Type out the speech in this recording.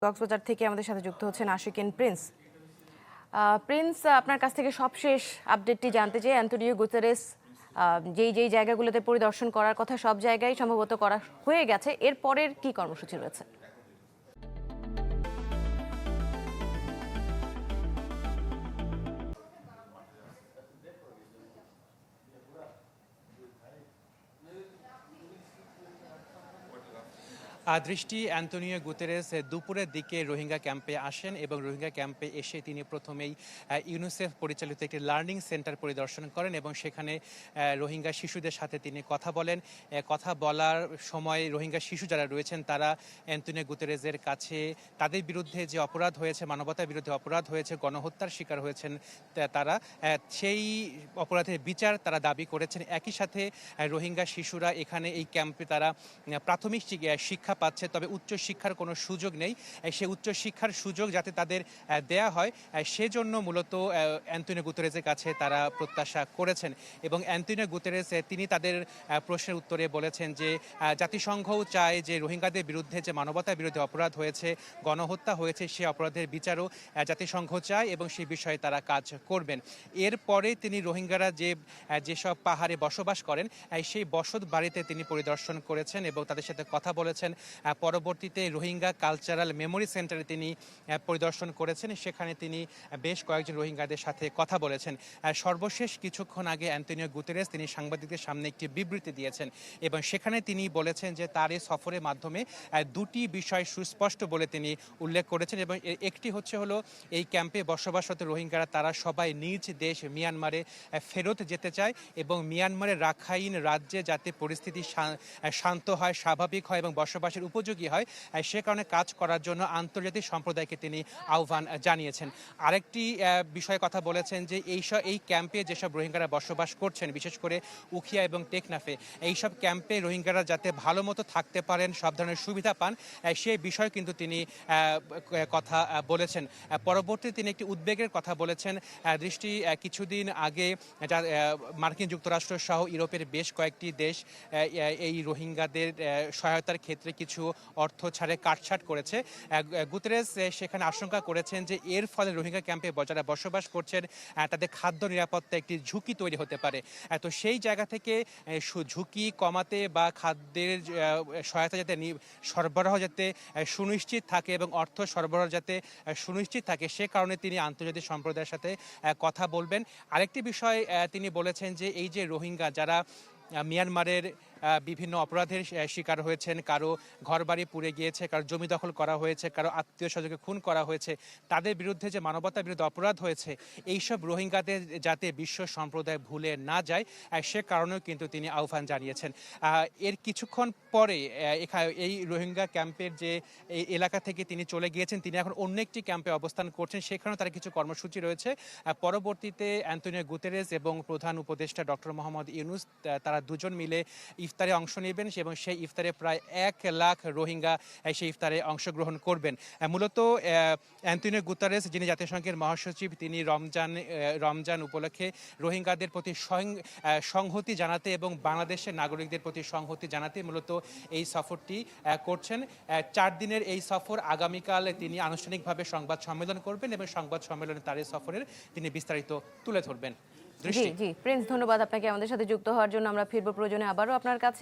কক্সবাজার থেকে আমাদের সাথে যুক্ত হচ্ছেন আশিকিন প্রিন্স। প্রিন্স, আপনার কাছ থেকে সবশেষ আপডেটটি জানতে চাই। অ্যান্টোনিও গুতেরেস যেই জায়গাগুলোতে পরিদর্শন করার কথা সব জায়গায় সম্ভবত করা হয়ে গেছে, এর পরের কি কর্মসূচি রয়েছে? দৃষ্টি অ্যান্তোনিও গুতেরেস দুপুরের দিকে রোহিঙ্গা ক্যাম্পে আসেন এবং রোহিঙ্গা ক্যাম্পে এসে তিনি প্রথমেই ইউনিসেফ পরিচালিত একটি লার্নিং সেন্টার পরিদর্শন করেন এবং সেখানে রোহিঙ্গা শিশুদের সাথে তিনি কথা বলেন। কথা বলার সময় রোহিঙ্গা শিশু যারা রয়েছেন তারা অ্যান্তোনিও গুতেরেসের কাছে তাদের বিরুদ্ধে যে অপরাধ হয়েছে, মানবতার বিরুদ্ধে অপরাধ হয়েছে, গণহত্যার শিকার হয়েছেন তারা, সেই অপরাধের বিচার তারা দাবি করেছেন। একই সাথে রোহিঙ্গা শিশুরা এখানে এই ক্যাম্পে তারা প্রাথমিক শিক্ষা পাচ্ছে, তবে উচ্চশিক্ষার কোনো সুযোগ নেই। সে উচ্চশিক্ষার সুযোগ যাতে তাদের দেয়া হয় সেজন্য মূলত অ্যান্তোনিও গুতেরেসের কাছে তারা প্রত্যাশা করেছেন। এবং অ্যান্তোনিও গুতেরেস তিনি তাদের প্রশ্নের উত্তরে বলেছেন যে জাতিসংঘও চায় যে রোহিঙ্গাদের বিরুদ্ধে যে মানবতার বিরুদ্ধে অপরাধ হয়েছে, গণহত্যা হয়েছে, সে অপরাধের বিচারও জাতিসংঘ চায় এবং সেই বিষয়ে তারা কাজ করবেন। এরপরে তিনি রোহিঙ্গারা যেসব পাহাড়ে বসবাস করেন সেই বসত বাড়িতে তিনি পরিদর্শন করেছেন এবং তাদের সাথে কথা বলেছেন। পরবর্তীতে রোহিঙ্গা কালচারাল মেমোরি সেন্টারে তিনি পরিদর্শন করেছেন, সেখানে তিনি বেশ কয়েকজন রোহিঙ্গাদের সাথে কথা বলেছেন। সর্বশেষ কিছুক্ষণ আগে অ্যান্তোনিও গুতেরেস তিনি সাংবাদিকদের সামনে একটি বিবৃতি দিয়েছেন এবং সেখানে তিনি বলেছেন যে তার এই সফরের মাধ্যমে দুটি বিষয় সুস্পষ্ট বলে তিনি উল্লেখ করেছেন এবং একটি হলো এই ক্যাম্পে বসবাসরত রোহিঙ্গারা তারা সবাই নিজ দেশ মিয়ানমারে ফেরত যেতে চায় এবং মিয়ানমারের রাখাইন রাজ্যে যাতে পরিস্থিতি শান্ত হয়, স্বাভাবিক হয় এবং বসবাসের উপযোগী হয় সে কারণে কাজ করার জন্য আন্তর্জাতিক সম্প্রদায়কে তিনি আহ্বান জানিয়েছেন। আরেকটি বিষয়ে কথা বলেছেন যে এই ক্যাম্পে যেসব রোহিঙ্গারা বসবাস করছেন, বিশেষ করে উখিয়া এবং টেকনাফে, এইসব ক্যাম্পে রোহিঙ্গারা যাতে ভালো মতো থাকতে পারেন, সব ধরনের সুবিধা পান, সেই বিষয়ে কিন্তু তিনি কথা বলেছেন। পরবর্তীতে তিনি একটি উদ্বেগের কথা বলেছেন। দৃষ্টি কিছুদিন আগে মার্কিন যুক্তরাষ্ট্র সহ ইউরোপের বেশ কয়েকটি দেশ এই রোহিঙ্গাদের সহায়তার ক্ষেত্রে কিছু অর্থ ছাড়ে কাটছাট করেছে। গুতেরেস সেখানে আশঙ্কা করেছেন যে এর ফলে রোহিঙ্গা ক্যাম্পে যারা বসবাস করছেন তাদের খাদ্য নিরাপত্তা একটি ঝুঁকি তৈরি হতে পারে। তো সেই জায়গা থেকে ঝুঁকি কমাতে বা খাদ্যের সহায়তা যাতে সরবরাহ যাতে সুনিশ্চিত থাকে এবং অর্থ সরবরাহ যাতে সুনিশ্চিত থাকে, সে কারণে তিনি আন্তর্জাতিক সম্প্রদায়ের সাথে কথা বলবেন। আরেকটি বিষয় তিনি বলেছেন যে এই যে রোহিঙ্গা যারা মিয়ানমারের বিভিন্ন অপরাধের শিকার হয়েছেন, কারো ঘরবাড়ি পুড়ে গিয়েছে, কারো জমি দখল করা হয়েছে, কারো আত্মীয় স্বজনকে খুন করা হয়েছে, তাদের বিরুদ্ধে যে মানবতার বিরুদ্ধে অপরাধ হয়েছে এইসব রোহিঙ্গাদের যাতে বিশ্ব সম্প্রদায় ভুলে না যায় সে কারণেও কিন্তু তিনি আহ্বান জানিয়েছেন। এর কিছুক্ষণ পরে এই রোহিঙ্গা ক্যাম্পের যে এই এলাকা থেকে তিনি চলে গিয়েছেন, তিনি এখন অন্য একটি ক্যাম্পে অবস্থান করছেন, সেখানেও তার কিছু কর্মসূচি রয়েছে। পরবর্তীতে অ্যান্তোনিও গুতেরেস এবং প্রধান উপদেষ্টা ডক্টর মোহাম্মদ ইউনূস তারা দুজন মিলে ইফতারে অংশ নেবেন এবং সেই ইফতারে প্রায় 1 লাখ রোহিঙ্গা সেই ইফতারে অংশগ্রহণ করবেন। মূলত অ্যান্তোনিও গুতেরেস যিনি জাতিসংঘের মহাসচিব, তিনি রমজান উপলক্ষে রোহিঙ্গাদের প্রতি সংহতি জানাতে এবং বাংলাদেশের নাগরিকদের প্রতি সংহতি জানাতে মূলত এই সফরটি করছেন। 4 দিনের এই সফর, আগামীকাল তিনি আনুষ্ঠানিকভাবে সংবাদ সম্মেলন করবেন এবং সংবাদ সম্মেলনে তার এই সফরের তিনি বিস্তারিত তুলে ধরবেন। জি জি প্রিন্স, ধন্যবাদ আপনাকে আমাদের সাথে যুক্ত হওয়ার জন্য। আমরা ফিরবো প্রয়োজনে আবারও আপনার কাছে।